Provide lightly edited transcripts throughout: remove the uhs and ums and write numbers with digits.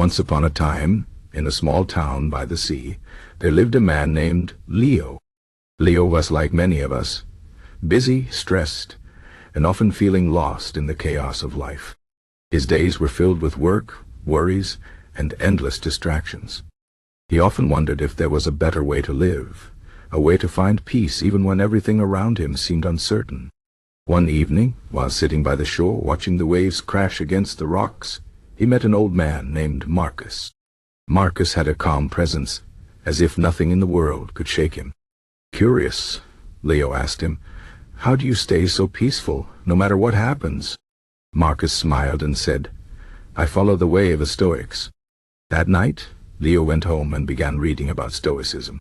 Once upon a time, in a small town by the sea, there lived a man named Leo. Leo was like many of us, busy, stressed, and often feeling lost in the chaos of life. His days were filled with work, worries, and endless distractions. He often wondered if there was a better way to live, a way to find peace even when everything around him seemed uncertain. One evening, while sitting by the shore watching the waves crash against the rocks, he met an old man named Marcus. Marcus had a calm presence, as if nothing in the world could shake him. Curious, Leo asked him, "How do you stay so peaceful, no matter what happens?" Marcus smiled and said, "I follow the way of the Stoics." That night, Leo went home and began reading about Stoicism.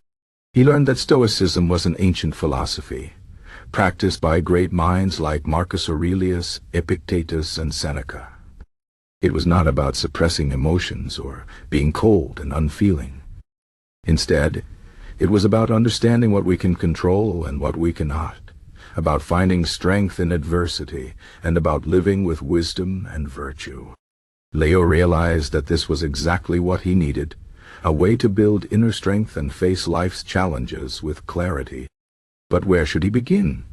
He learned that Stoicism was an ancient philosophy, practiced by great minds like Marcus Aurelius, Epictetus, and Seneca. It was not about suppressing emotions or being cold and unfeeling. Instead, it was about understanding what we can control and what we cannot, about finding strength in adversity, and about living with wisdom and virtue. Leo realized that this was exactly what he needed, a way to build inner strength and face life's challenges with clarity. But where should he begin?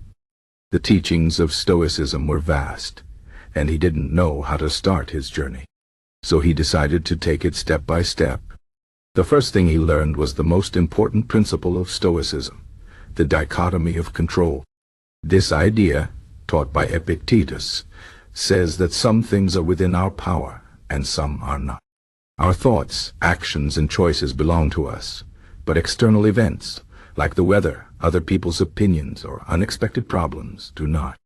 The teachings of Stoicism were vast, and he didn't know how to start his journey. So he decided to take it step by step. The first thing he learned was the most important principle of Stoicism, the dichotomy of control. This idea, taught by Epictetus, says that some things are within our power and some are not. Our thoughts, actions, and choices belong to us, but external events, like the weather, other people's opinions, or unexpected problems, do not.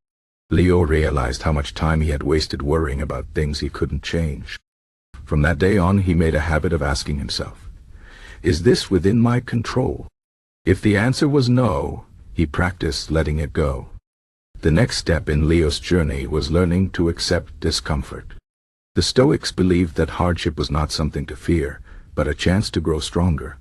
Leo realized how much time he had wasted worrying about things he couldn't change. From that day on, he made a habit of asking himself, "Is this within my control?" If the answer was no, he practiced letting it go. The next step in Leo's journey was learning to accept discomfort. The Stoics believed that hardship was not something to fear, but a chance to grow stronger.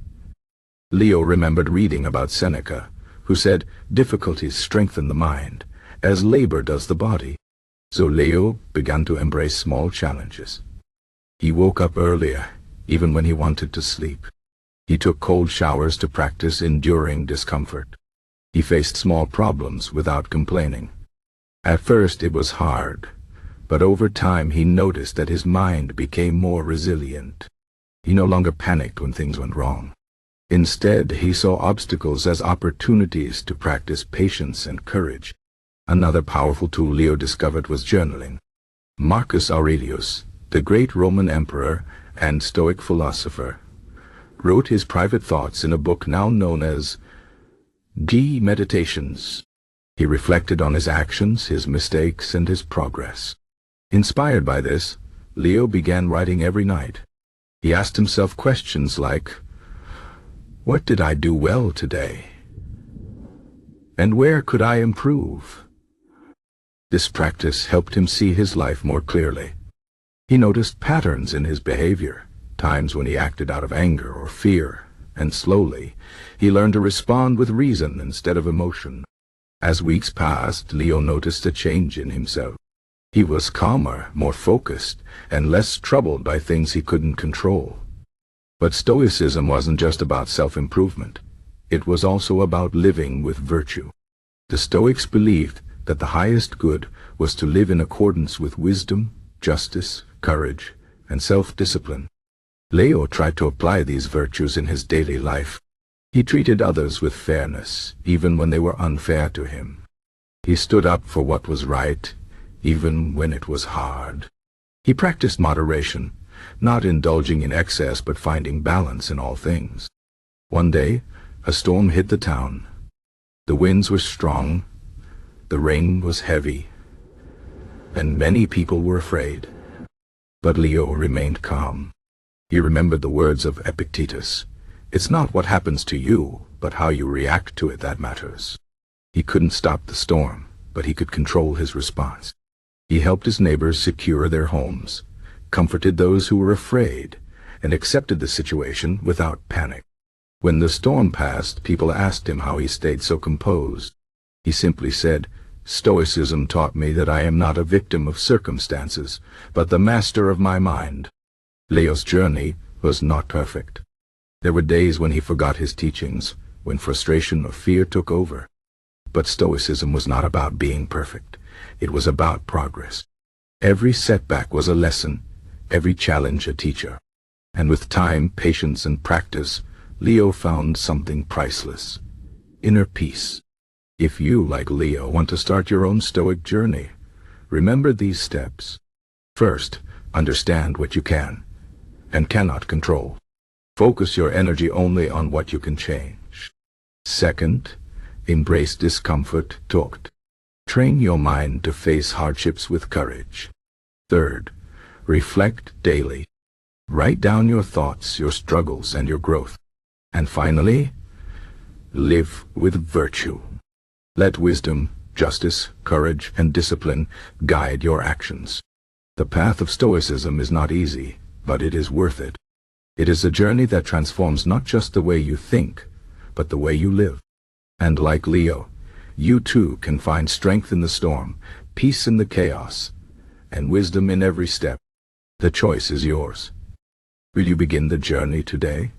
Leo remembered reading about Seneca, who said, "Difficulties strengthen the mind, as labor does the body." So Leo began to embrace small challenges. He woke up earlier, even when he wanted to sleep. He took cold showers to practice enduring discomfort. He faced small problems without complaining. At first it was hard, but over time he noticed that his mind became more resilient. He no longer panicked when things went wrong. Instead, he saw obstacles as opportunities to practice patience and courage. Another powerful tool Leo discovered was journaling. Marcus Aurelius, the great Roman emperor and Stoic philosopher, wrote his private thoughts in a book now known as De Meditations. He reflected on his actions, his mistakes, and his progress. Inspired by this, Leo began writing every night. He asked himself questions like, "What did I do well today? And where could I improve?" This practice helped him see his life more clearly. He noticed patterns in his behavior, times when he acted out of anger or fear, and slowly, he learned to respond with reason instead of emotion. As weeks passed, Leo noticed a change in himself. He was calmer, more focused, and less troubled by things he couldn't control. But Stoicism wasn't just about self-improvement. It was also about living with virtue. The Stoics believed that the highest good was to live in accordance with wisdom, justice, courage, and self-discipline. Leo tried to apply these virtues in his daily life. He treated others with fairness, even when they were unfair to him. He stood up for what was right, even when it was hard. He practiced moderation, not indulging in excess but finding balance in all things. One day, a storm hit the town. The winds were strong, the rain was heavy, and many people were afraid. But Leo remained calm. He remembered the words of Epictetus, "It's not what happens to you, but how you react to it that matters." He couldn't stop the storm, but he could control his response. He helped his neighbors secure their homes, comforted those who were afraid, and accepted the situation without panic. When the storm passed, people asked him how he stayed so composed. He simply said, "Stoicism taught me that I am not a victim of circumstances, but the master of my mind." Leo's journey was not perfect. There were days when he forgot his teachings, when frustration or fear took over. But Stoicism was not about being perfect. It was about progress. Every setback was a lesson, every challenge a teacher. And with time, patience, and practice, Leo found something priceless: inner peace. If you, like Leo, want to start your own Stoic journey, remember these steps. First, understand what you can and cannot control. Focus your energy only on what you can change. Second, embrace discomfort. Train your mind to face hardships with courage. Third, reflect daily. Write down your thoughts, your struggles, and your growth. And finally, live with virtue. Let wisdom, justice, courage, and discipline guide your actions. The path of Stoicism is not easy, but it is worth it. It is a journey that transforms not just the way you think, but the way you live. And like Leo, you too can find strength in the storm, peace in the chaos, and wisdom in every step. The choice is yours. Will you begin the journey today?